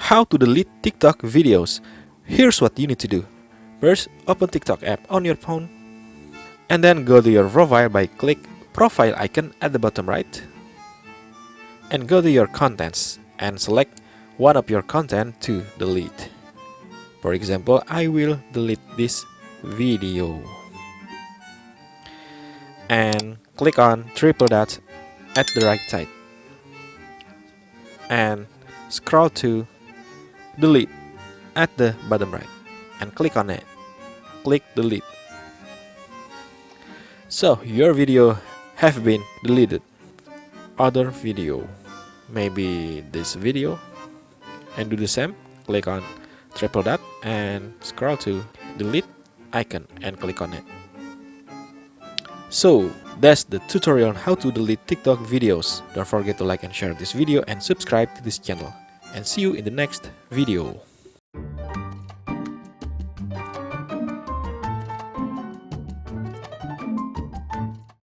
How to delete TikTok videos. Here's what you need to do. First, open TikTok app on your phone and then go to your profile by click profile icon at the bottom right and go to your contents and select one of your content to delete. For example, I will delete this video and click on triple dot at the right side and scroll to delete at the bottom right and click on it. Click delete. So your video have been deleted. Other video, maybe this video, and do the same. Click on triple dot and scroll to delete icon and click on it. So that's the tutorial on how to delete TikTok videos. Don't forget to like and share this video and subscribe to this channel. And see you in the next video.